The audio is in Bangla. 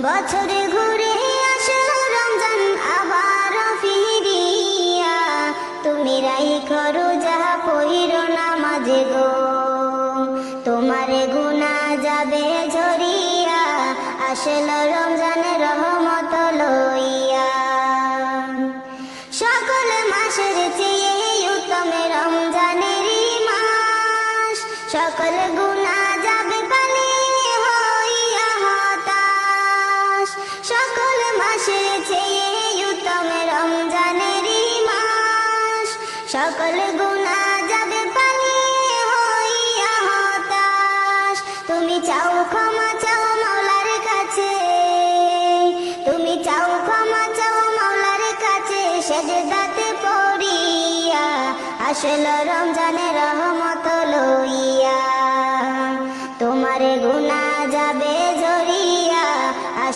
বছরে ঘুরে আসলো রমজান আবার ফিরিয়া, তুমি রাইখো রোজা পইরো নামাজে গো, তোমারে গুনাহ যাবে ঝরিয়া, আসলো রমজান রহমত লইয়া। সকল মাসের চেয়ে উত্তম রমজানেরই মাস, সকল গুনাহ যাবে পালিয়ে হইয়া হতাশ। সকল মাসের চেয়ে উত্তম রমজানেরই মাস, সকল গুনাহ যাবে পালিয়ে হইয়া হতাশ। তুমি চাও ক্ষমা চাও মাওলার কাছে, তুমি চাও ক্ষমা চাও মাওলার কাছে, সেজদাতে পড়িয়া, আসলো রমজানের রহমত